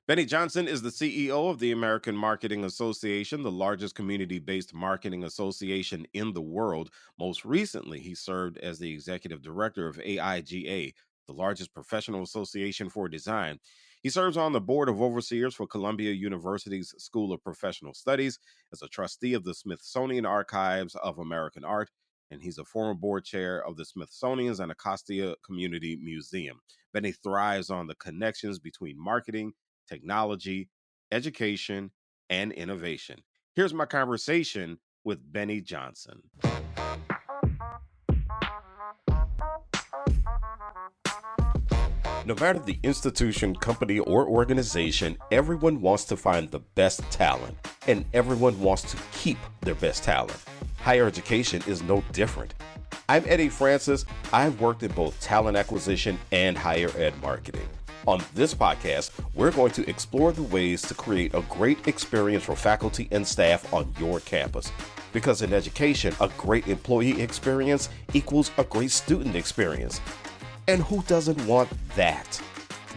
Bennie Johnson is the CEO of the American Marketing Association, the largest community based marketing association in the world. Most recently, he served as the executive director of AIGA, the largest professional association for design. He serves on the board of overseers for Columbia University's School of Professional Studies, as a trustee of the Smithsonian Archives of American Art, and he's a former board chair of the Smithsonian's Anacostia Community Museum. Benny thrives on the connections between marketing, technology, education, and innovation. Here's my conversation with Benny Johnson. No matter the institution, company, or organization, everyone wants to find the best talent, and everyone wants to keep their best talent. Higher education is no different. I'm Eddie Francis. I've worked in both talent acquisition and higher ed marketing. On this podcast, we're going to explore the ways to create a great experience for faculty and staff on your campus. Because in education, a great employee experience equals a great student experience. And who doesn't want that?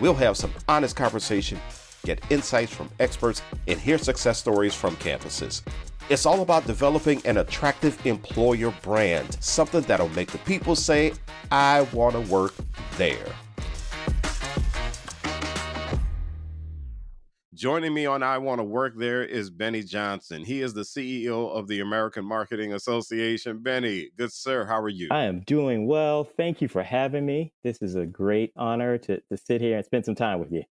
We'll have some honest conversation, get insights from experts, and hear success stories from campuses. It's all about developing an attractive employer brand, something that'll make the people say, I want to work there. Joining me on I Want to Work There is Benny Johnson. He is the CEO of the American Marketing Association. Benny, good sir, how are you? I am doing well. Thank you for having me. This is a great honor to sit here and spend some time with you.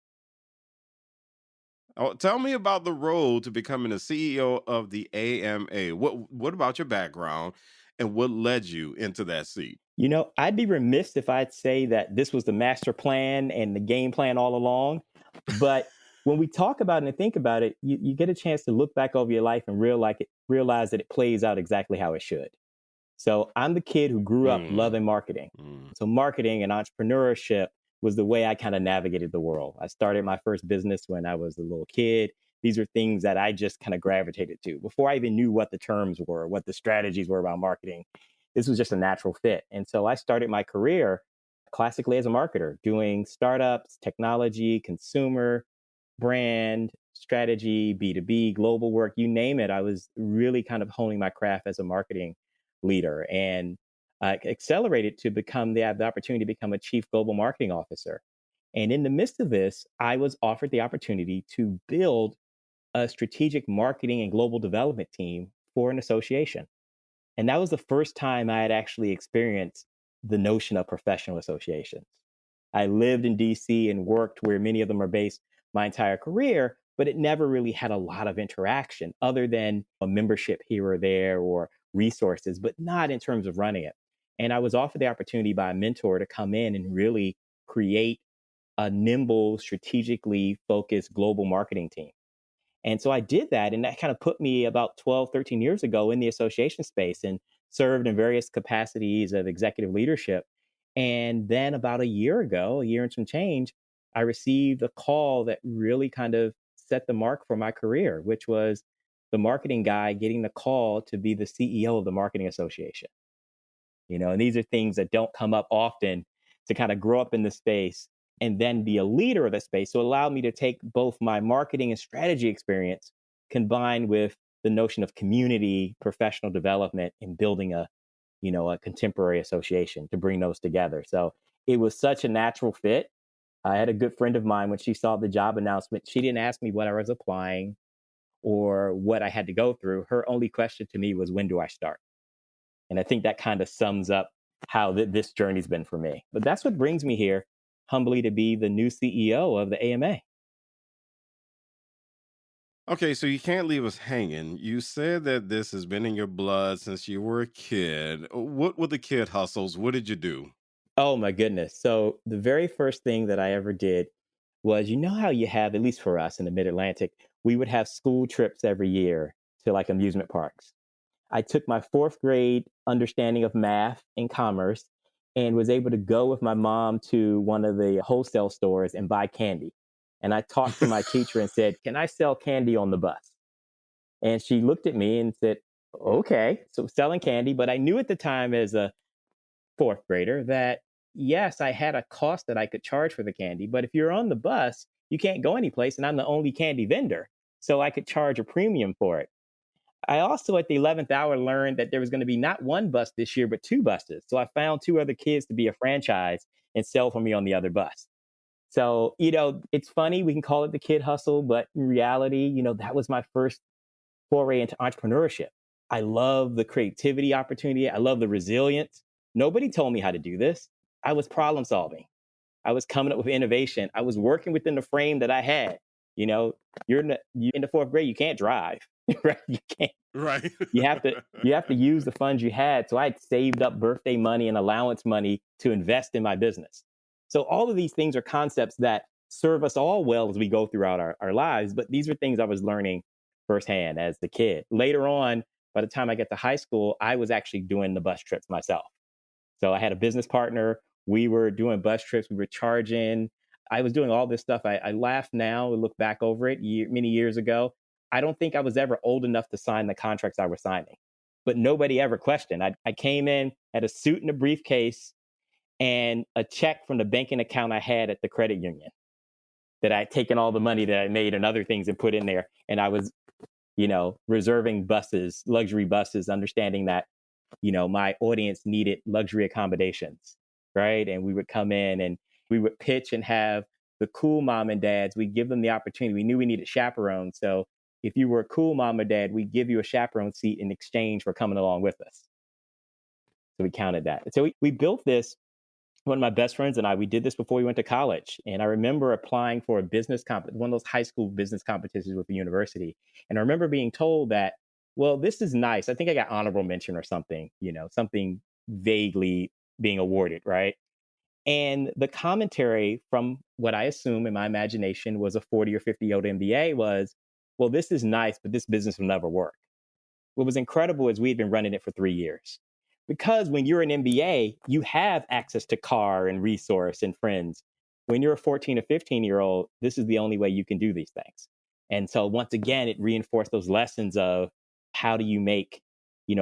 Oh, tell me about the road to becoming the CEO of the AMA. What about your background and what led you into that seat? I'd be remiss if I'd say that this was the master plan and the game plan all along. But when we talk about it and think about it, you get a chance to look back over your life and realize that it plays out exactly how it should. So I'm the kid who grew up Mm, loving marketing. mm. So marketing and entrepreneurship was the way I kind of navigated the world. I started my first business when I was a little kid. These are things that I just kind of gravitated to before I even knew what the terms were, what the strategies were about marketing. This was just a natural fit. And so I started my career classically as a marketer, doing startups, technology, consumer, brand, strategy, B2B, global work, you name it. I was really kind of honing my craft as a marketing leader and accelerated to have the opportunity to become a chief global marketing officer. And in the midst of this, I was offered the opportunity to build a strategic marketing and global development team for an association. And that was the first time I had actually experienced the notion of professional associations. I lived in DC and worked where many of them are based my entire career, but it never really had a lot of interaction other than a membership here or there or resources, but not in terms of running it. And I was offered the opportunity by a mentor to come in and really create a nimble, strategically focused global marketing team. And so I did that. And that kind of put me about 12, 13 years ago in the association space and served in various capacities of executive leadership. And then about a year and some change, I received a call that really kind of set the mark for my career, which was the marketing guy getting the call to be the CEO of the Marketing Association. And these are things that don't come up often to kind of grow up in the space and then be a leader of the space. So it allowed me to take both my marketing and strategy experience combined with the notion of community, professional development, and building a contemporary association to bring those together. So it was such a natural fit. I had a good friend of mine when she saw the job announcement. She didn't ask me what I was applying or what I had to go through. Her only question to me was, when do I start? And I think that kind of sums up how this journey's been for me. But that's what brings me here, humbly, to be the new CEO of the AMA. Okay, so you can't leave us hanging. You said that this has been in your blood since you were a kid. What were the kid hustles? What did you do? Oh my goodness. So the very first thing that I ever did was, how you have, at least for us in the mid Atlantic, we would have school trips every year to like amusement parks. I took my fourth grade understanding of math and commerce and was able to go with my mom to one of the wholesale stores and buy candy. And I talked to my teacher and said, "Can I sell candy on the bus?" And she looked at me and said, "Okay." So selling candy, but I knew at the time as a fourth grader that yes, I had a cost that I could charge for the candy. But if you're on the bus, you can't go anyplace, and I'm the only candy vendor. So I could charge a premium for it. I also, at the 11th hour, learned that there was going to be not one bus this year, but two buses. So I found two other kids to be a franchise and sell for me on the other bus. So, it's funny. We can call it the kid hustle, but in reality, that was my first foray into entrepreneurship. I love the creativity opportunity. I love the resilience. Nobody told me how to do this. I was problem solving. I was coming up with innovation. I was working within the frame that I had. You know, you're in the fourth grade, you can't drive, right? You can't. Right. You have to use the funds you had. So I had saved up birthday money and allowance money to invest in my business. So all of these things are concepts that serve us all well as we go throughout our lives. But these are things I was learning firsthand as the kid. Later on, by the time I get to high school, I was actually doing the bus trips myself. So I had a business partner. We were doing bus trips. We were charging. I was doing all this stuff. I laugh now and look back over it many years ago. I don't think I was ever old enough to sign the contracts I was signing, but nobody ever questioned. I came in, had a suit and a briefcase, and a check from the banking account I had at the credit union that I had taken all the money that I made and other things and put in there. And I was, reserving buses, luxury buses, understanding that my audience needed luxury accommodations, right? And we would come in and we would pitch and have the cool mom and dads. We'd give them the opportunity. We knew we needed chaperones. So if you were a cool mom or dad, we'd give you a chaperone seat in exchange for coming along with us. So we counted that. So we built this. One of my best friends and I, we did this before we went to college. And I remember applying for a one of those high school business competitions with the university. And I remember being told that, well, this is nice. I think I got honorable mention or something, something vaguely being awarded, right? And the commentary from what I assume in my imagination was a 40 or 50-year-old MBA was, well, this is nice, but this business will never work. What was incredible is we'd been running it for 3 years. Because when you're an MBA, you have access to car and resource and friends. When you're a 14 or 15-year-old, this is the only way you can do these things. And so once again, it reinforced those lessons of how do you make,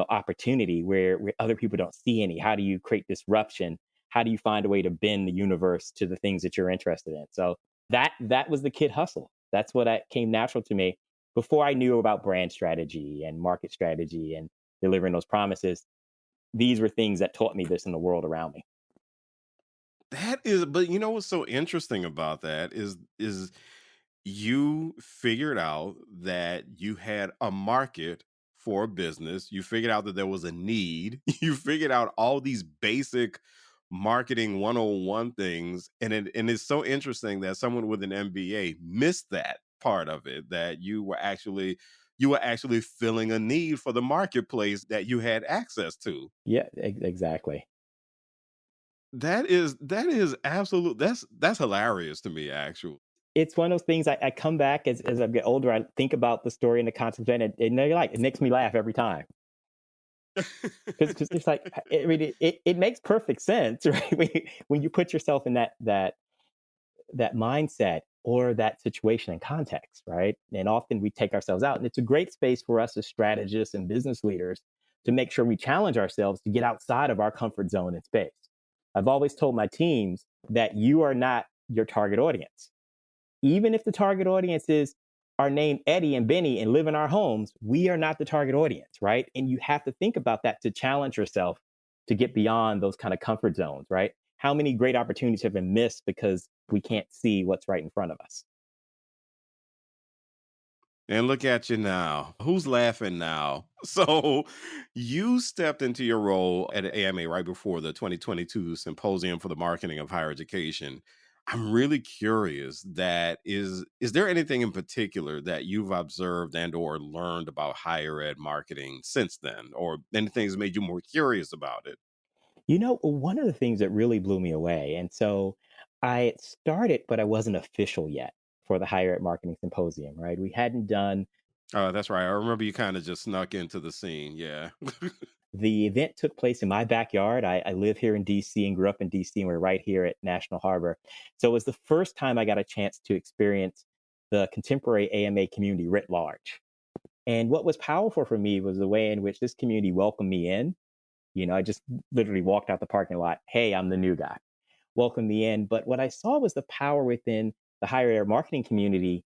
opportunity where other people don't see any? How do you create disruption? How do you find a way to bend the universe to the things that you're interested in? So that was the kid hustle. That's what came natural to me before I knew about brand strategy and market strategy and delivering those promises. These were things that taught me this in the world around me. That is, but you know what's so interesting about that is you figured out that you had a market for a business. You figured out that there was a need. You figured out all these basic marketing 101 things. And it's so interesting that someone with an MBA missed that part of it, that you were actually filling a need for the marketplace that you had access to. Yeah, exactly. That is absolute that's hilarious to me, actually. It's one of those things I come back as I get older. I think about the story and the concept, and it makes me laugh every time because it's like I mean, it makes perfect sense, right? When you put yourself in that mindset or that situation and context, right? And often we take ourselves out. And it's a great space for us as strategists and business leaders to make sure we challenge ourselves to get outside of our comfort zone and space. I've always told my teams that you are not your target audience. Even if the target audience is are named Eddie and Benny and live in our homes, we are not the target audience, right? And you have to think about that to challenge yourself to get beyond those kind of comfort zones, right? How many great opportunities have been missed because we can't see what's right in front of us? And look at you now. Who's laughing now? So you stepped into your role at AMA right before the 2022 Symposium for the Marketing of Higher Education. I'm really curious, that is there anything in particular that you've observed and or learned about higher ed marketing since then, or anything that's made you more curious about it? One of the things that really blew me away, and so I had started, but I wasn't official yet for the Higher Ed Marketing Symposium, right? We hadn't done Oh, that's right. I remember you kind of just snuck into the scene. Yeah. the event took place in my backyard. I live here in DC and grew up in DC, and we're right here at National Harbor. So it was the first time I got a chance to experience the contemporary AMA community writ large. And what was powerful for me was the way in which this community welcomed me in. I just literally walked out the parking lot. Hey, I'm the new guy. Welcomed me in. But what I saw was the power within the higher ed marketing community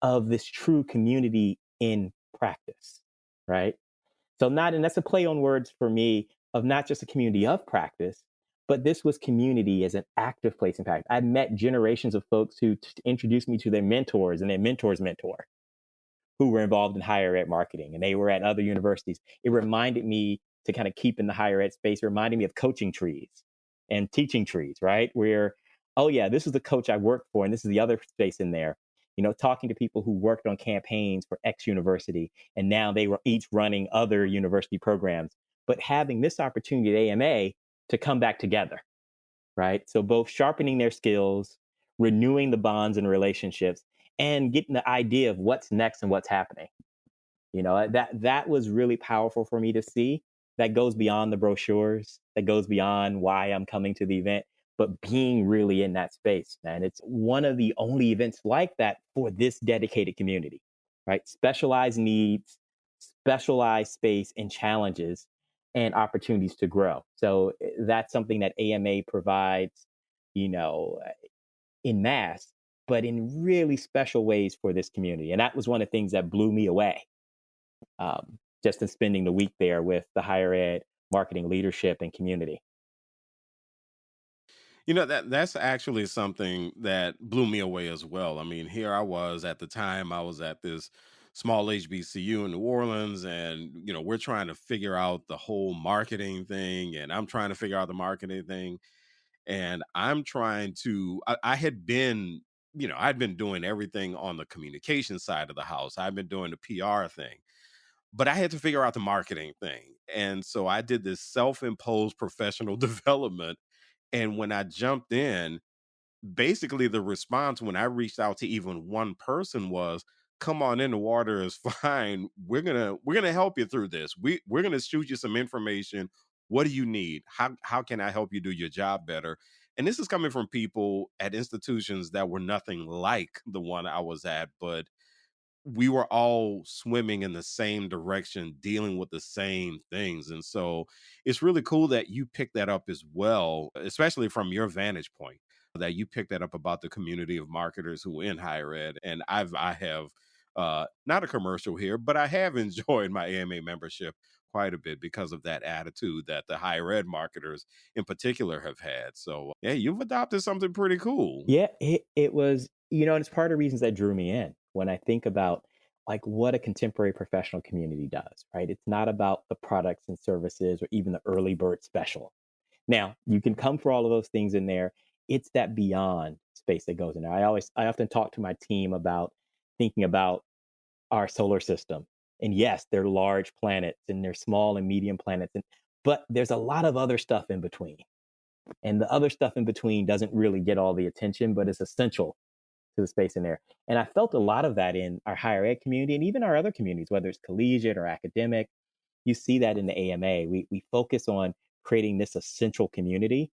of this true community in practice, right? So not, and that's a play on words for me of not just a community of practice, but this was community as an active place in practice. I met generations of folks who introduced me to their mentors and their mentor's mentor who were involved in higher ed marketing, and they were at other universities. It reminded me to kind of keep in the higher ed space. It reminded me of coaching trees and teaching trees, right? Where, oh yeah, this is the coach I worked for, and this is the other space in there. You know, talking to people who worked on campaigns for X university, and now they were each running other university programs, but having this opportunity at AMA to come back together, right? So both sharpening their skills, renewing the bonds and relationships, and getting the idea of what's next and what's happening. You know, that was really powerful for me to see. That goes beyond the brochures, that goes beyond why I'm coming to the event, but being really in that space, man. It's one of the only events like that for this dedicated community, right? Specialized needs, specialized space and challenges and opportunities to grow. So that's something that AMA provides, you know, in mass, but in really special ways for this community. And that was one of the things that blew me away, just in spending the week there with the higher ed marketing leadership and community. You know, that's actually something that blew me away as well. I mean, here I was at the time, I was at this small HBCU in New Orleans, and we're trying to figure out the whole marketing thing, and I'm trying to figure out the marketing thing, and I'm trying to. I had been, I'd been doing everything on the communication side of the house. I've been doing the PR thing, but I had to figure out the marketing thing, and so I did this self-imposed professional development. And when I jumped in, basically the response when I reached out to even one person was, "Come on in, the water is fine. We're gonna help you through this. We're gonna shoot you some information. What do you need? How can I help you do your job better?" And this is coming from people at institutions that were nothing like the one I was at, but we were all swimming in the same direction, dealing with the same things. And so it's really cool that you picked that up as well, especially from your vantage point, that you picked that up about the community of marketers who are in higher ed. And I have not a commercial here, but I have enjoyed my AMA membership quite a bit because of that attitude that the higher ed marketers in particular have had. So yeah, you've adopted something pretty cool. Yeah, it was, and it's part of the reasons that drew me in when I think about like what a contemporary professional community does, right? It's not about the products and services or even the early bird special. Now, you can come for all of those things in there. It's that beyond space that goes in there. I often talk to my team about thinking about our solar system. And yes, they're large planets and they're small and medium planets, but there's a lot of other stuff in between. And the other stuff in between doesn't really get all the attention, but it's essential to the space in there. And I felt a lot of that in our higher ed community and even our other communities, whether it's collegiate or academic. You see that in the AMA. We focus on creating this essential community.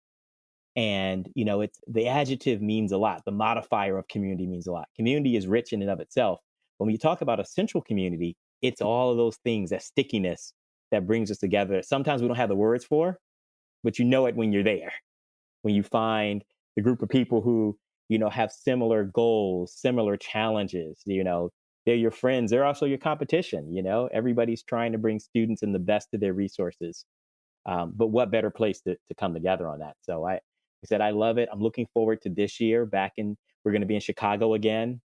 And, it's the adjective means a lot. The modifier of community means a lot. Community is rich in and of itself. When you talk about essential community, it's all of those things, that stickiness that brings us together. Sometimes we don't have the words for, but you know it when you're there, when you find the group of people who, have similar goals, similar challenges, they're your friends. They're also your competition. Everybody's trying to bring students in the best of their resources. But what better place to come together on that? So I said, I love it. I'm looking forward to this year we're going to be in Chicago again.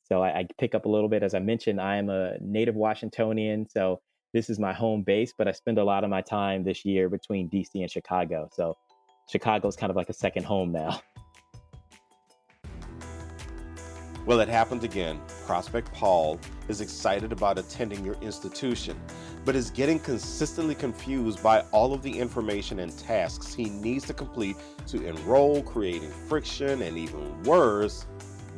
So I pick up a little bit. As I mentioned, I am a native Washingtonian. So this is my home base, but I spend a lot of my time this year between DC and Chicago. So Chicago is kind of like a second home now. Well, it happened again. Prospect Paul is excited about attending your institution, but is getting consistently confused by all of the information and tasks he needs to complete to enroll, creating friction, and even worse,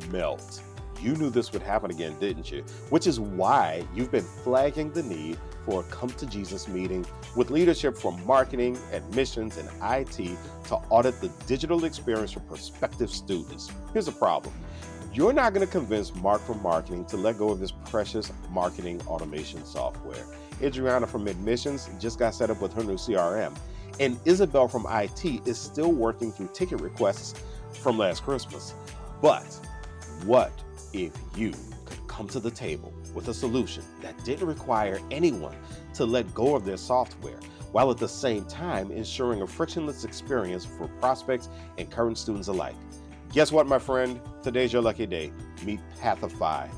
melt. You knew this would happen again, didn't you? Which is why you've been flagging the need for a Come to Jesus meeting with leadership from marketing, admissions, and IT to audit the digital experience for prospective students. Here's the problem. You're not going to convince Mark from marketing to let go of his precious marketing automation software. Adriana from admissions just got set up with her new CRM. And Isabel from IT is still working through ticket requests from last Christmas. But what if you could come to the table with a solution that didn't require anyone to let go of their software, while at the same time ensuring a frictionless experience for prospects and current students alike? Guess what, my friend? Today's your lucky day. Meet Pathify,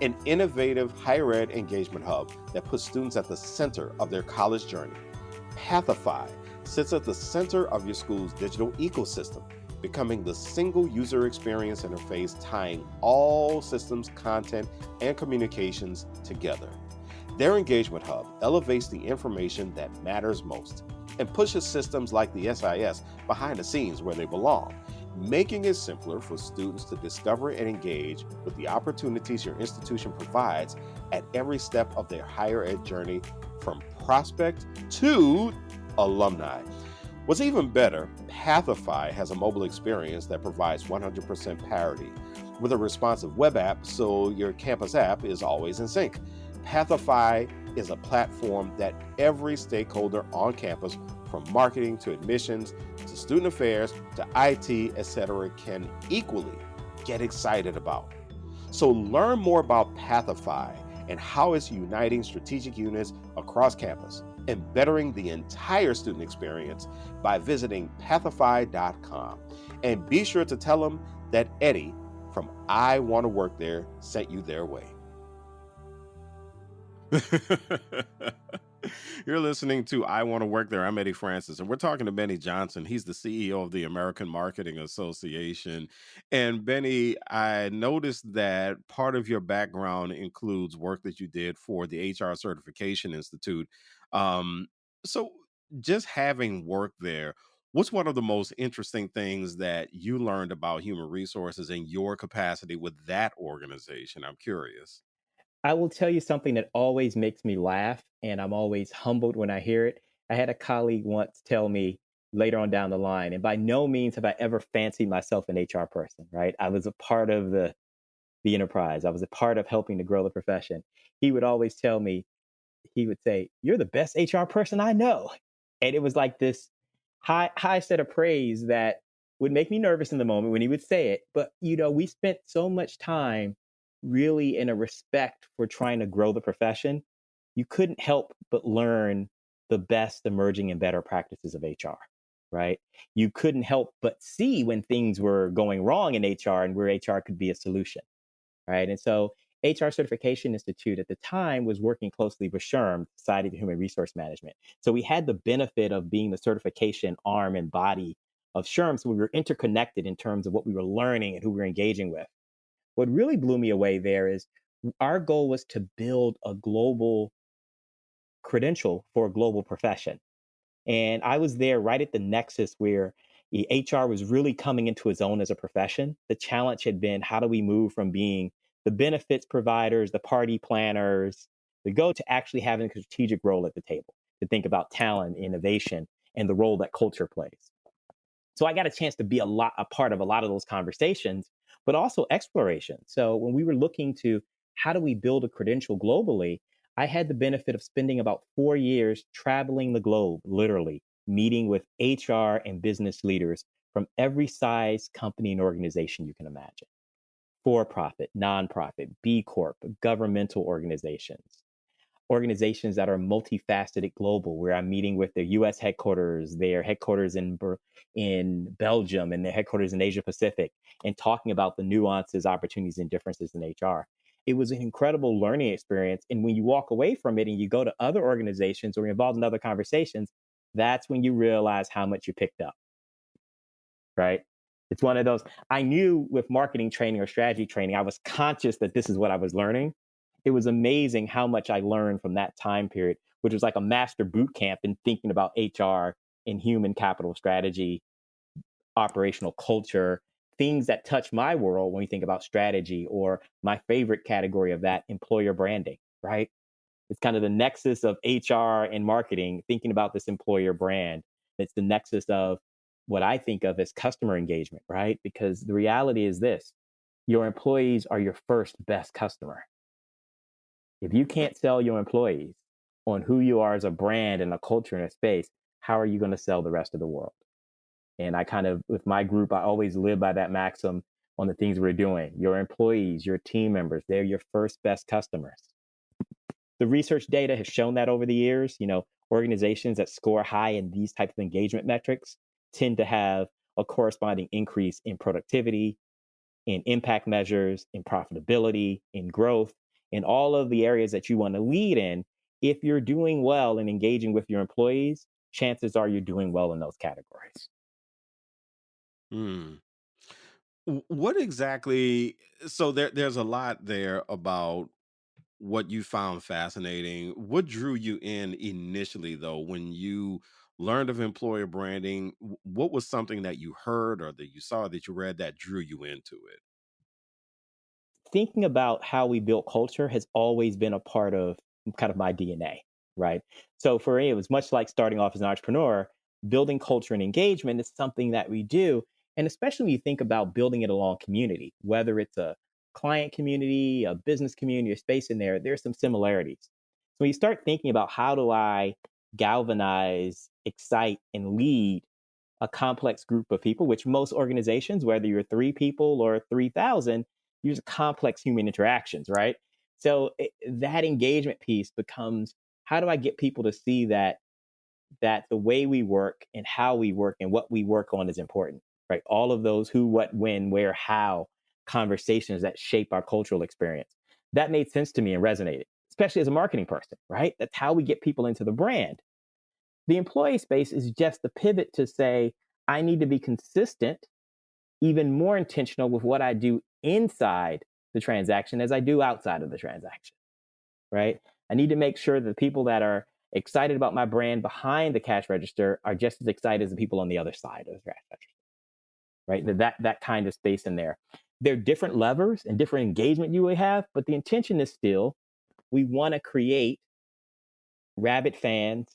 an innovative higher ed engagement hub that puts students at the center of their college journey. Pathify sits at the center of your school's digital ecosystem, becoming the single user experience interface tying all systems, content, and communications together. Their engagement hub elevates the information that matters most and pushes systems like the SIS behind the scenes where they belong, making it simpler for students to discover and engage with the opportunities your institution provides at every step of their higher ed journey, from prospect to alumni. What's even better, Pathify has a mobile experience that provides 100% parity with a responsive web app, so your campus app is always in sync. Pathify is a platform that every stakeholder on campus, from marketing to admissions to student affairs to IT, etc., can equally get excited about. So learn more about Pathify and how it's uniting strategic units across campus and bettering the entire student experience by visiting pathify.com. And be sure to tell them that Eddie from I Want to Work There sent you their way. You're listening to I Want to Work There. I'm Eddie Francis, and we're talking to Bennie Johnson. He's the CEO of the American Marketing Association. And Bennie, I noticed that part of your background includes work that you did for the HR Certification Institute. Um, so, just having worked there, what's one of the most interesting things that you learned about human resources in your capacity with that organization? I'm curious. I will tell you something that always makes me laugh, and I'm always humbled when I hear it. I had a colleague once tell me later on down the line, and by no means have I ever fancied myself an HR person, right? I was a part of the enterprise. I was a part of helping to grow the profession. He would always tell me, he would say, "You're the best HR person I know." And it was like this high set of praise that would make me nervous in the moment when he would say it. But we spent so much time really in a respect for trying to grow the profession. You couldn't help but learn the best emerging and better practices of HR, right? You couldn't help but see when things were going wrong in HR and where HR could be a solution, right? And so HR Certification Institute at the time was working closely with SHRM, Society for Human Resource Management. So we had the benefit of being the certification arm and body of SHRM. So we were interconnected in terms of what we were learning and who we were engaging with. What really blew me away there is our goal was to build a global credential for a global profession. And I was there right at the nexus where the HR was really coming into its own as a profession. The challenge had been, how do we move from being the benefits providers, the party planners, to go to actually having a strategic role at the table, to think about talent, innovation, and the role that culture plays. So I got a chance to be a part of a lot of those conversations, but also exploration. So when we were looking to how do we build a credential globally, I had the benefit of spending about 4 years traveling the globe, literally meeting with HR and business leaders from every size company and organization you can imagine: for profit, nonprofit, B Corp, governmental organizations that are multifaceted global, where I'm meeting with their US headquarters, their headquarters in Belgium, and their headquarters in Asia Pacific, and talking about the nuances, opportunities, and differences in HR. It was an incredible learning experience. And when you walk away from it and you go to other organizations or you're involved in other conversations, that's when you realize how much you picked up, right? It's one of those. I knew with marketing training or strategy training, I was conscious that this is what I was learning. It was amazing how much I learned from that time period, which was like a master boot camp in thinking about HR and human capital strategy, operational culture, things that touch my world when we think about strategy, or my favorite category of that, employer branding, right? It's kind of the nexus of HR and marketing, thinking about this employer brand. It's the nexus of what I think of as customer engagement, right? Because the reality is this: your employees are your first best customer. If you can't sell your employees on who you are as a brand and a culture and a space, how are you going to sell the rest of the world? And I kind of, with my group, I always live by that maxim. on the things we're doing. Your employees, your team members, they're your first best customers. The research data has shown that over the years, organizations that score high in these types of engagement metrics tend to have a corresponding increase in productivity, in impact measures, in profitability, in growth, in all of the areas that you want to lead in. If you're doing well and engaging with your employees, chances are you're doing well in those categories. Mm. What exactly? So there's a lot there about what you found fascinating. What drew you in initially, though, when you learned of employer branding? What was something that you heard or that you saw that you read that drew you into it? Thinking about how we built culture has always been a part of kind of my DNA, right? So for me, it was much like starting off as an entrepreneur, building culture and engagement is something that we do. And especially when you think about building it along community, whether it's a client community, a business community, a space in there, there's some similarities. So when you start thinking about how do I galvanize, excite, and lead a complex group of people, which most organizations, whether you're 3 people or 3,000, use complex human interactions, right? So that engagement piece becomes how do I get people to see that the way we work and how we work and what we work on is important, right? All of those who, what, when, where, how conversations that shape our cultural experience. That made sense to me and resonated, especially as a marketing person, right? That's how we get people into the brand. The employee space is just the pivot to say, I need to be consistent, even more intentional with what I do inside the transaction as I do outside of the transaction, right? I need to make sure that the people that are excited about my brand behind the cash register are just as excited as the people on the other side of the cash register, right? That kind of space in there. There are different levers and different engagement you will have, but the intention is still we want to create rabid fans,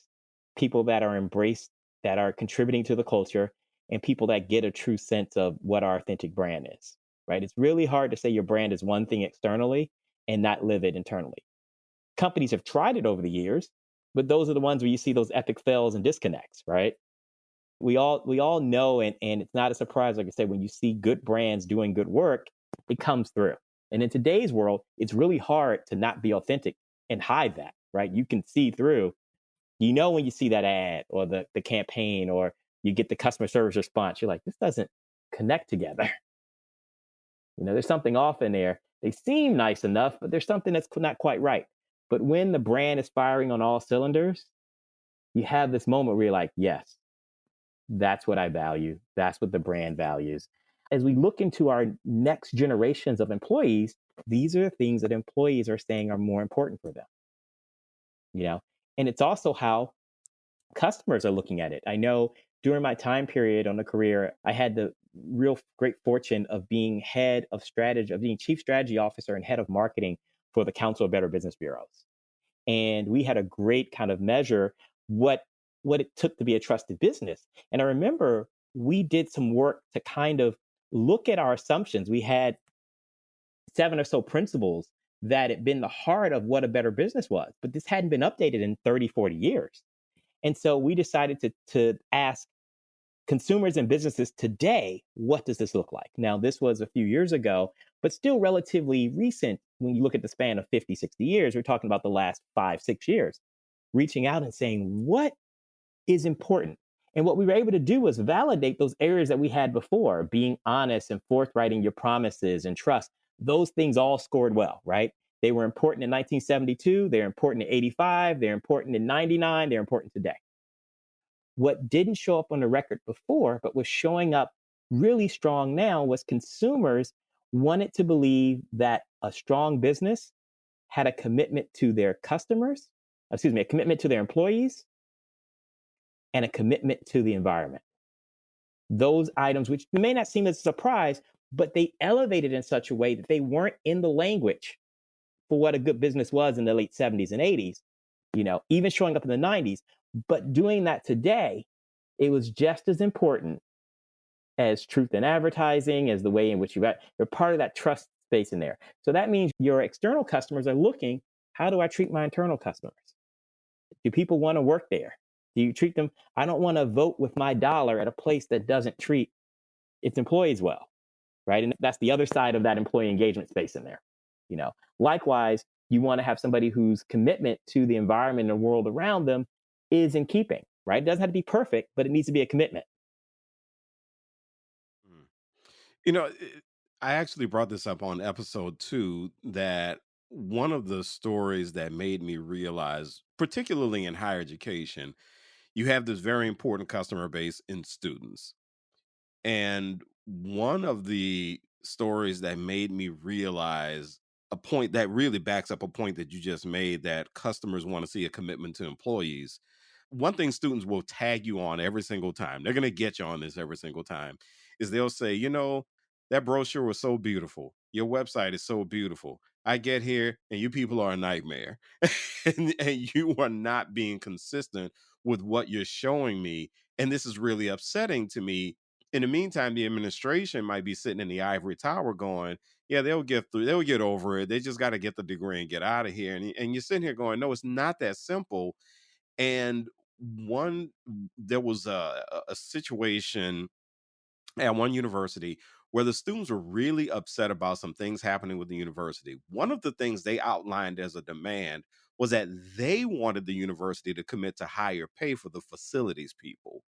people that are embraced, that are contributing to the culture, and people that get a true sense of what our authentic brand is, right? It's really hard to say your brand is one thing externally and not live it internally. Companies have tried it over the years, but those are the ones where you see those epic fails and disconnects, right? We all know, and it's not a surprise, like I said, when you see good brands doing good work, it comes through. And in today's world, it's really hard to not be authentic and hide that, right? You can see through, when you see that ad or the campaign or you get the customer service response, you're like, this doesn't connect together. There's something off in there. They seem nice enough, but there's something that's not quite right. But when the brand is firing on all cylinders, you have this moment where you're like, yes, that's what I value. That's what the brand values. As we look into our next generations of employees, these are the things that employees are saying are more important for them. You know, and it's also how customers are looking at it. I know during my time period on the career, I had the real great fortune of being head of strategy, of being chief strategy officer and head of marketing for the Council of Better Business Bureaus. And we had a great kind of measure what what it took to be a trusted business. And I remember we did some work to kind of look at our assumptions. We had 7 or so principles that had been the heart of what a better business was, but this hadn't been updated in 30, 40 years. And so we decided to ask consumers and businesses today, what does this look like? Now, this was a few years ago, but still relatively recent when you look at the span of 50, 60 years. We're talking about the last 5, 6 years, reaching out and saying, what is important? And what we were able to do was validate those areas that we had before, being honest and forthright in your promises and trust. Those things all scored well, right? They were important in 1972, they're important in 85, they're important in 99, they're important today. What didn't show up on the record before, but was showing up really strong now, was consumers wanted to believe that a strong business had a commitment to their customers, a commitment to their employees, and a commitment to the environment. Those items, which may not seem as a surprise, but they elevated in such a way that they weren't in the language for what a good business was in the late 70s and 80s, even showing up in the 90s. But doing that today, it was just as important as truth in advertising, as the way in which you're part of that trust space in there. So that means your external customers are looking, how do I treat my internal customers? Do people want to work there? Do you treat them? I don't want to vote with my dollar at a place that doesn't treat its employees well. right? And that's the other side of that employee engagement space in there. You know, likewise, you want to have somebody whose commitment to the environment and world around them is in keeping, right? It doesn't have to be perfect, but it needs to be a commitment. Mm. You know, I actually brought this up on episode 2 that one of the stories that made me realize, particularly in higher education, you have this very important customer base in students. And one of the stories that made me realize a point that really backs up a point that you just made, that customers want to see a commitment to employees. One thing students will tag you on every single time, they're going to get you on this every single time, is they'll say, that brochure was so beautiful. Your website is so beautiful. I get here and you people are a nightmare. and you are not being consistent with what you're showing me. And this is really upsetting to me. In the meantime, the administration might be sitting in the ivory tower going, yeah, they'll get through, they'll get over it. They just got to get the degree and get out of here. And you're sitting here going, no, it's not that simple. And there was a situation at one university where the students were really upset about some things happening with the university. One of the things they outlined as a demand was that they wanted the university to commit to higher pay for the facilities people,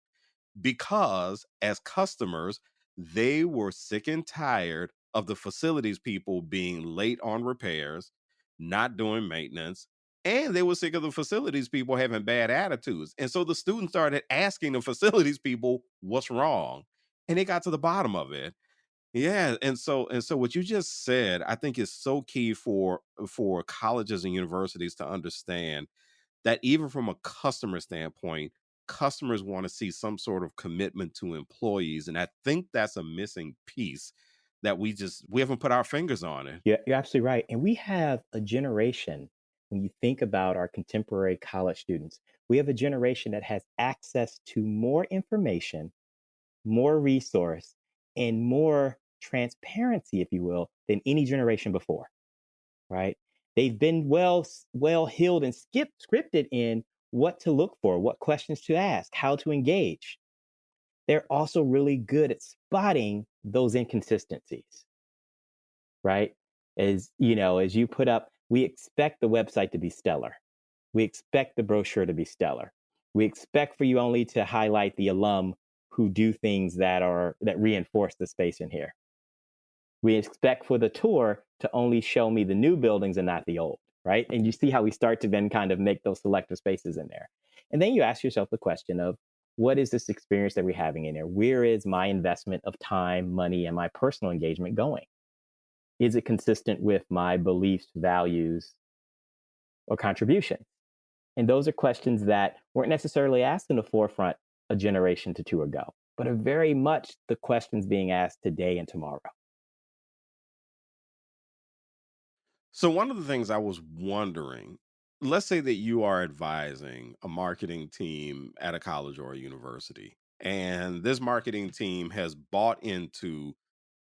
because as customers, they were sick and tired of the facilities people being late on repairs, not doing maintenance, and they were sick of the facilities people having bad attitudes. And so the students started asking the facilities people what's wrong, and they got to the bottom of it. Yeah, and so what you just said, I think, is so key for colleges and universities to understand that even from a customer standpoint, customers want to see some sort of commitment to employees. And I think that's a missing piece that we haven't put our fingers on it. Yeah, you're absolutely right. And we have a generation, when you think about our contemporary college students, we have a generation that has access to more information, more resource, and more transparency, if you will, than any generation before, right? They've been well heeled and scripted in what to look for, what questions to ask, how to engage. They're also really good at spotting those inconsistencies, right? As you put up, we expect the website to be stellar. We expect the brochure to be stellar. We expect for you only to highlight the alum who do things that reinforce the space in here. We expect for the tour to only show me the new buildings and not the old, right? And you see how we start to then kind of make those selective spaces in there. And then you ask yourself the question of, what is this experience that we're having in there? Where is my investment of time, money, and my personal engagement going? Is it consistent with my beliefs, values, or contribution? And those are questions that weren't necessarily asked in the forefront a generation to two ago, but are very much the questions being asked today and tomorrow. So one of the things I was wondering, let's say that you are advising a marketing team at a college or a university, and this marketing team has bought into,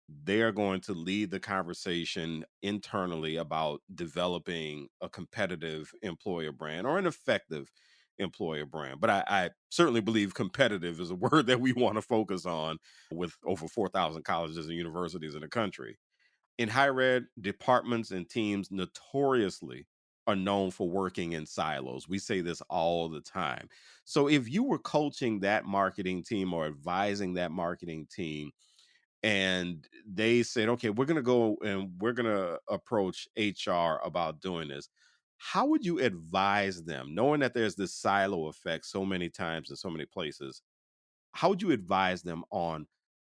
they're going to lead the conversation internally about developing a competitive employer brand or an effective employer brand. But I certainly believe competitive is a word that we want to focus on with over 4,000 colleges and universities in the country. In higher ed, departments and teams notoriously are known for working in silos. We say this all the time. So if you were coaching that marketing team or advising that marketing team, and they said, okay, we're going to go and we're going to approach HR about doing this, how would you advise them, knowing that there's this silo effect so many times in so many places? How would you advise them on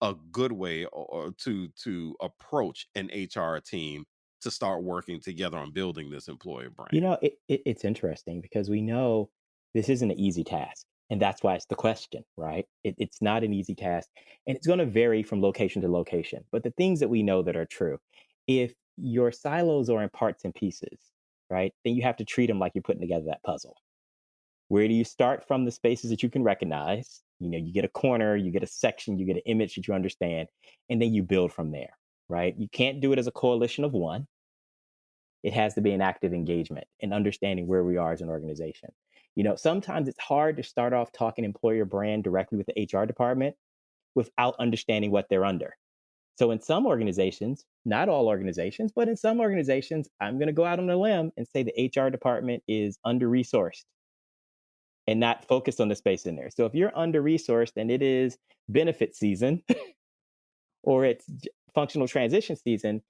a good way, or to approach an HR team to start working together on building this employer brand? It's interesting because we know this isn't an easy task. And that's why it's the question, right? It's not an easy task. And it's going to vary from location to location. But the things that we know that are true, if your silos are in parts and pieces, right, then you have to treat them like you're putting together that puzzle. Where do you start from? The spaces that you can recognize? You get a corner, you get a section, you get an image that you understand, and then you build from there, right? You can't do it as a coalition of one. It has to be an active engagement and understanding where we are as an organization. Sometimes it's hard to start off talking employer brand directly with the HR department without understanding what they're under. So in some organizations, not all organizations, but in some organizations, I'm going to go out on a limb and say the HR department is under resourced and not focused on the space in there. So if you're under resourced and it is benefit season or it's functional transition season,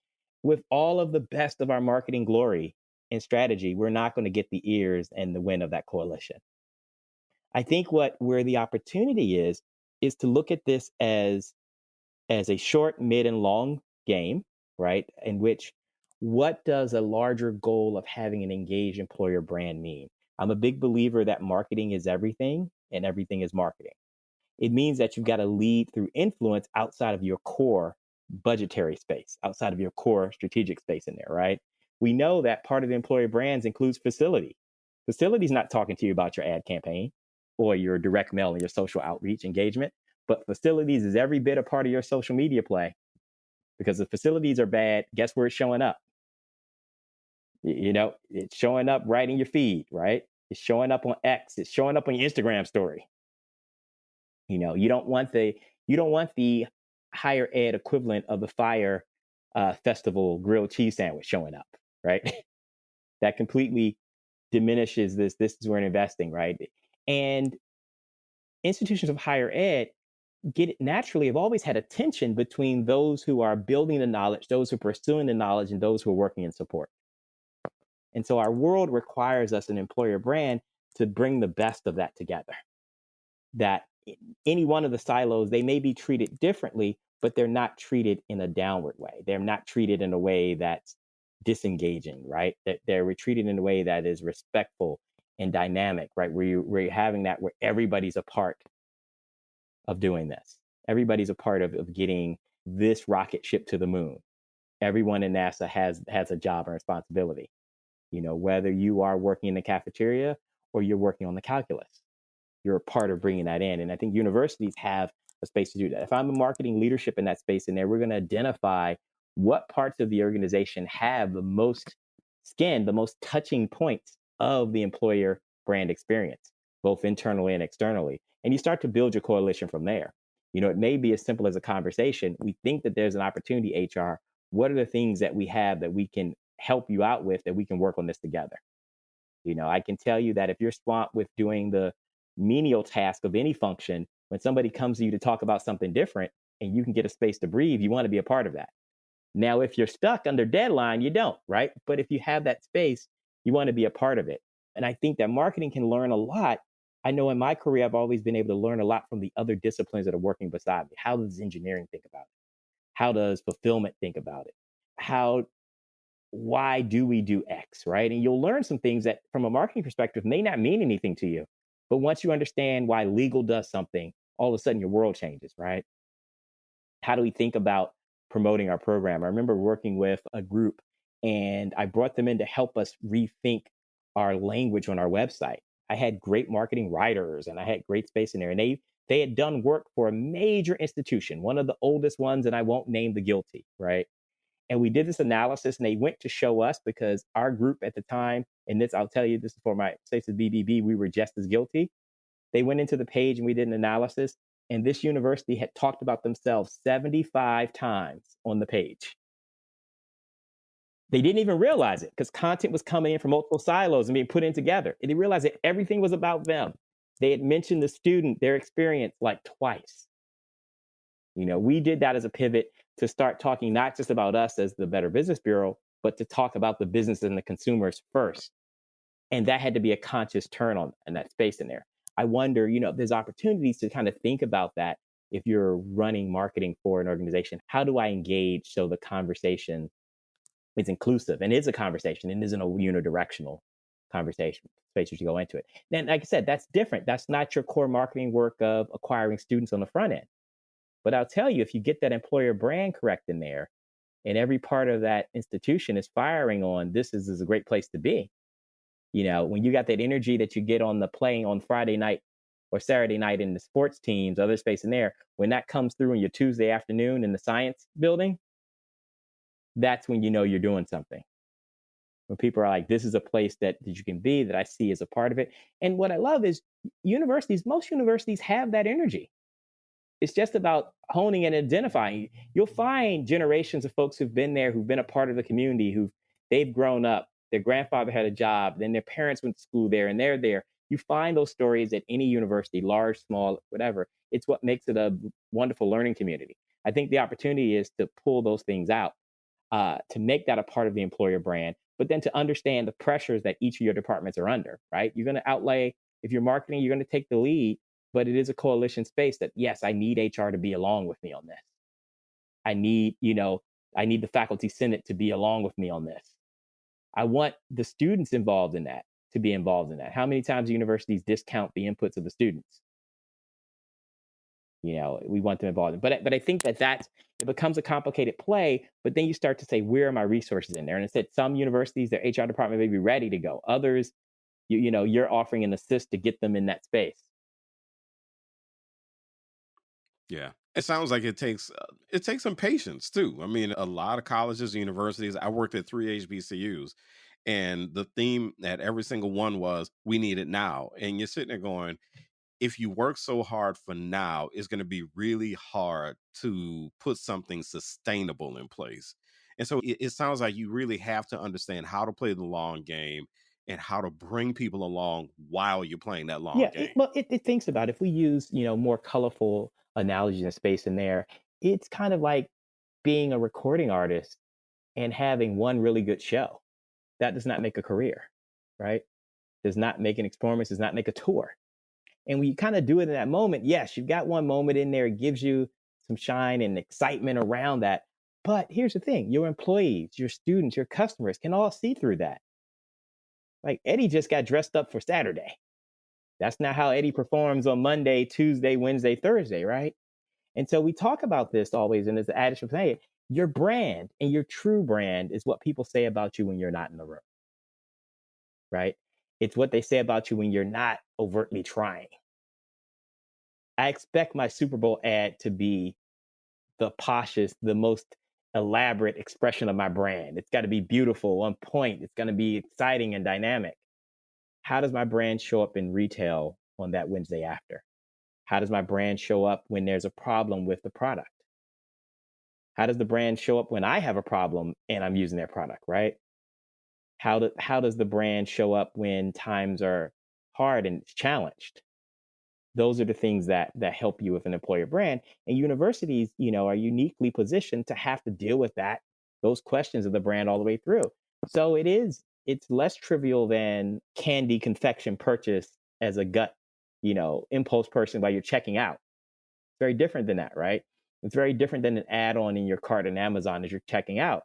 with all of the best of our marketing glory and strategy, we're not going to get the ears and the win of that coalition. I think where the opportunity is to look at this as a short, mid, and long game, right? In which, what does a larger goal of having an engaged employer brand mean? I'm a big believer that marketing is everything and everything is marketing. It means that you've got to lead through influence outside of your core budgetary space, outside of your core strategic space in there, right? We know that part of the employer brands includes facility. Facility's not talking to you about your ad campaign or your direct mail and your social outreach engagement, but facilities is every bit a part of your social media play, because if facilities are bad, guess where it's showing up? It's showing up right in your feed, right? It's showing up on X. It's showing up on your Instagram story. You don't want the higher ed equivalent of the fire festival grilled cheese sandwich showing up, right? That completely diminishes this. This is where we're investing, right? And institutions of higher ed get it naturally have always had a tension between those who are building the knowledge, those who are pursuing the knowledge, and those who are working in support. And so our world requires us, an employer brand, to bring the best of that together. That any one of the silos, they may be treated differently, but they're not treated in a downward way. They're not treated in a way that's disengaging, right? That they're treated in a way that is respectful and dynamic, right? Where you're having that, where everybody's a part of doing this. Everybody's a part of getting this rocket ship to the moon. Everyone in NASA has a job and responsibility. Whether you are working in the cafeteria or you're working on the calculus, you're a part of bringing that in. And I think universities have a space to do that. If I'm a marketing leadership in that space in there, we're going to identify what parts of the organization have the most skin, the most touching points of the employer brand experience, both internally and externally. And you start to build your coalition from there. It may be as simple as a conversation. We think that there's an opportunity, HR. What are the things that we have that we can help you out with, that we can work on this together? I can tell you that if you're swamped with doing the menial task of any function, when somebody comes to you to talk about something different and you can get a space to breathe, you want to be a part of that. Now, if you're stuck under deadline, you don't, right? But if you have that space, you want to be a part of it. And I think that marketing can learn a lot. I know in my career, I've always been able to learn a lot from the other disciplines that are working beside me. How does engineering think about it? How does fulfillment think about it? Why do we do X, right? And you'll learn some things that from a marketing perspective may not mean anything to you. But once you understand why legal does something, all of a sudden your world changes, right? How do we think about promoting our program? I remember working with a group and I brought them in to help us rethink our language on our website. I had great marketing writers and I had great space in there. And they had done work for a major institution, one of the oldest ones, and I won't name the guilty, right? And we did this analysis and they went to show us, because our group at the time, and this, I'll tell you, this is for my states of BBB, we were just as guilty. They went into the page and we did an analysis, and this university had talked about themselves 75 times on the page. They didn't even realize it because content was coming in from multiple silos and being put in together. And they realized that everything was about them. They had mentioned the student, their experience, like twice. We did that as a pivot to start talking not just about us as the Better Business Bureau, but to talk about the business and the consumers first. And that had to be a conscious turn on in that space in there. I wonder, there's opportunities to kind of think about that if you're running marketing for an organization. How do I engage so the conversation is inclusive and is a conversation and isn't a unidirectional conversation space as you go into it? Then, like I said, that's different. That's not your core marketing work of acquiring students on the front end. But I'll tell you, if you get that employer brand correct in there, and every part of that institution is firing on this is a great place to be. When you got that energy that you get on the playing on Friday night or Saturday night in the sports teams, other space in there, when that comes through in your Tuesday afternoon in the science building, that's when you're doing something. When people are like, this is a place that you can be, that I see as a part of it. And what I love is most universities have that energy. It's just about honing and identifying. You'll find generations of folks who've been there, who've been a part of the community, who they've grown up. Their grandfather had a job, then their parents went to school there, and they're there. You find those stories at any university, large, small, whatever. It's what makes it a wonderful learning community. I think the opportunity is to pull those things out, to make that a part of the employer brand, but then to understand the pressures that each of your departments are under, right? You're going to outlay, if you're marketing, you're going to take the lead, but it is a coalition space that, yes, I need HR to be along with me on this. I need, I need the faculty senate to be along with me on this. I want the students involved in that to be involved in that. How many times do universities discount the inputs of the students? We want them involved. But I think that it becomes a complicated play. But then you start to say, where are my resources in there? And instead, some universities, their HR department may be ready to go. Others, you're offering an assist to get them in that space. Yeah. It sounds like it takes some patience too. I mean, a lot of colleges and universities. I worked at 3 HBCUs, and the theme at every single one was we need it now. And you're sitting there going, if you work so hard for now, it's going to be really hard to put something sustainable in place. And so it sounds like you really have to understand how to play the long game and how to bring people along while you're playing that long Yeah, game. it thinks about, if we use more colorful analogies and space in there, it's kind of like being a recording artist and having one really good show. That does not make a career, right? Does not make an performance, does not make a tour. And when you kind of do it in that moment, yes, you've got one moment in there, it gives you some shine and excitement around that. But here's the thing, your employees, your students, your customers can all see through that. Like, Eddie just got dressed up for Saturday. That's not how Eddie performs on Monday, Tuesday, Wednesday, Thursday, right? And so we talk about this always, and it's the adage of saying, your brand and your true brand is what people say about you when you're not in the room, right? It's what they say about you when you're not overtly trying. I expect my Super Bowl ad to be the poshest, the most elaborate expression of my brand. It's got to be beautiful, on point. It's going to be exciting and dynamic. How does my brand show up in retail on that Wednesday after? How does my brand show up when there's a problem with the product? How does the brand show up when I have a problem and I'm using their product, right? How does the brand show up when times are hard and challenged? Those are the things that help you with an employer brand. And universities, are uniquely positioned to have to deal with those questions of the brand all the way through. So it's less trivial than candy confection purchase as a gut, impulse person while you're checking out. It's very different than that, right? It's very different than an add-on in your cart in Amazon as you're checking out.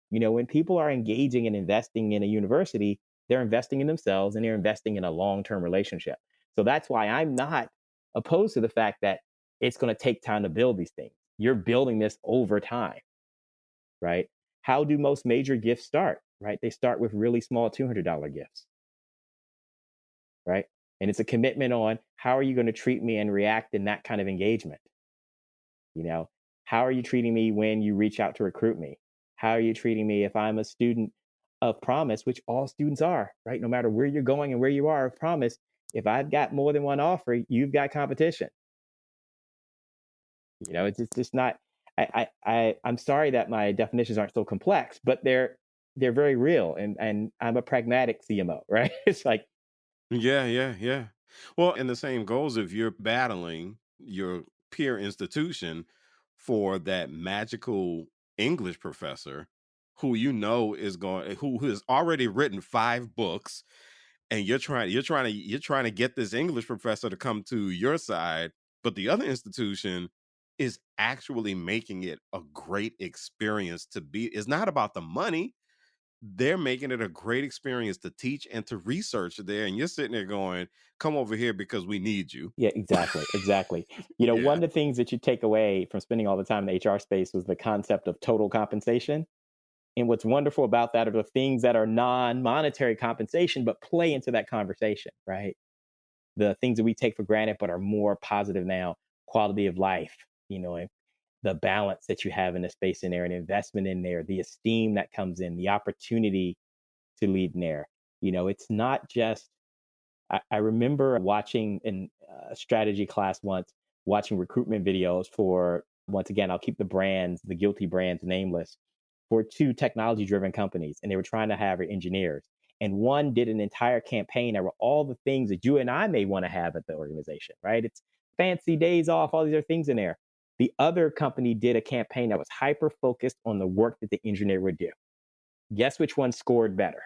When people are engaging and investing in a university, they're investing in themselves and they're investing in a long-term relationship. So that's why I'm not opposed to the fact that it's going to take time to build these things. You're building this over time, right? How do most major gifts start, right? They start with really small $200 gifts, right? And it's a commitment on, how are you going to treat me and react in that kind of engagement? How are you treating me when you reach out to recruit me? How are you treating me if I'm a student of promise, which all students are, right? No matter where you're going and where you are of promise, if I've got more than one offer, you've got competition. It's just not. I'm sorry that my definitions aren't so complex, but they're very real, and I'm a pragmatic CMO, right? It's like, Yeah, yeah, yeah. Well, and the same goes if you're battling your peer institution for that magical English professor who who has already written 5 books, and you're trying to get this English professor to come to your side, but the other institution is actually making it a great experience to be. It's not about the money, they're making it a great experience to teach and to research there. And you're sitting there going, come over here because we need you. yeah, exactly, exactly. One Yeah. of the things that you take away from spending all the time in the HR space was the concept of total compensation. And what's wonderful about that are the things that are non-monetary compensation, but play into that conversation, right? The things that we take for granted, but are more positive now: quality of life, and the balance that you have in the space in there, an investment in there, the esteem that comes in, the opportunity to lead in there. It's not just, I remember watching in a strategy class once watching recruitment videos for, once again, I'll keep the guilty brands nameless, for two technology driven companies. And they were trying to hire engineers. And one did an entire campaign that were all the things that you and I may want to have at the organization, right? It's fancy days off, all these other things in there. The other company did a campaign that was hyper focused on the work that the engineer would do. Guess which one scored better?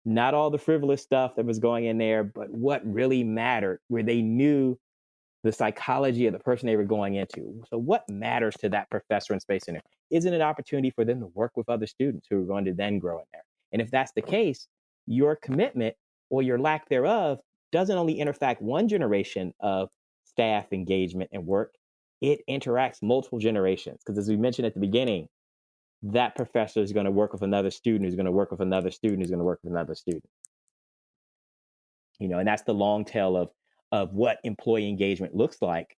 Not all the frivolous stuff that was going in there, but what really mattered, where they knew the psychology of the person they were going into. So what matters to that professor in Space Center? Isn't it an opportunity for them to work with other students who are going to then grow in there? And if that's the case, your commitment or your lack thereof doesn't only interact one generation of staff engagement and work, it interacts multiple generations. Because as we mentioned at the beginning, that professor is going to work with another student who's going to work with another student who's going to work with another student. And that's the long tail of what employee engagement looks like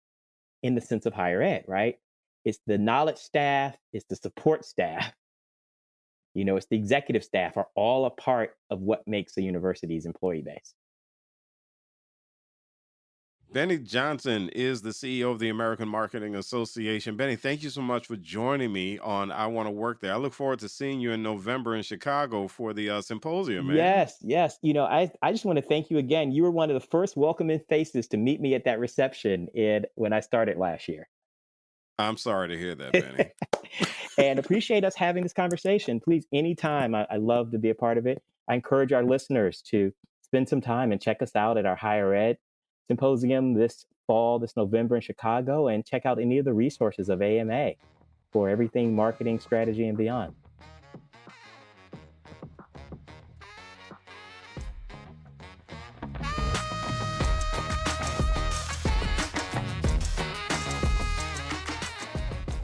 in the sense of higher ed, right? It's the knowledge staff, it's the support staff, it's the executive staff are all a part of what makes a university's employee base. Bennie Johnson is the CEO of the American Marketing Association. Bennie, thank you so much for joining me on I Want to Work There. I look forward to seeing you in November in Chicago for the symposium, man. Yes. I just want to thank you again. You were one of the first welcoming faces to meet me at that reception when I started last year. I'm sorry to hear that, Bennie. And appreciate us having this conversation. Please, anytime. I love to be a part of it. I encourage our listeners to spend some time and check us out at our higher ed symposium this November in Chicago, and check out any of the resources of AMA for everything marketing, strategy, and beyond.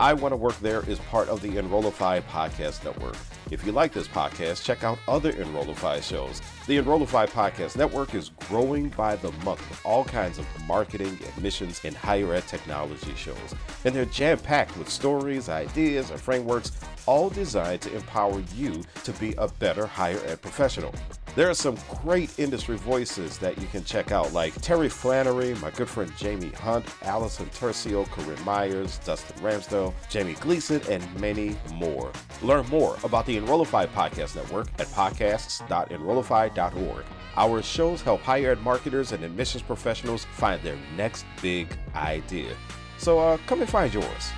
I Want to Work There is part of the Enrollify podcast network. If you like this podcast, check out other Enrollify shows. The Enrollify podcast network is growing by the month with all kinds of marketing, admissions, and higher ed technology shows. And they're jam-packed with stories, ideas, and frameworks, all designed to empower you to be a better higher ed professional. There are some great industry voices that you can check out, like Terry Flannery, my good friend Jamie Hunt, Allison Tercio, Corinne Myers, Dustin Ramsdell, Jamie Gleason, and many more. Learn more about the Enrollify Podcast Network at podcasts.enrollify.org. Our shows help higher ed marketers and admissions professionals find their next big idea. So come and find yours.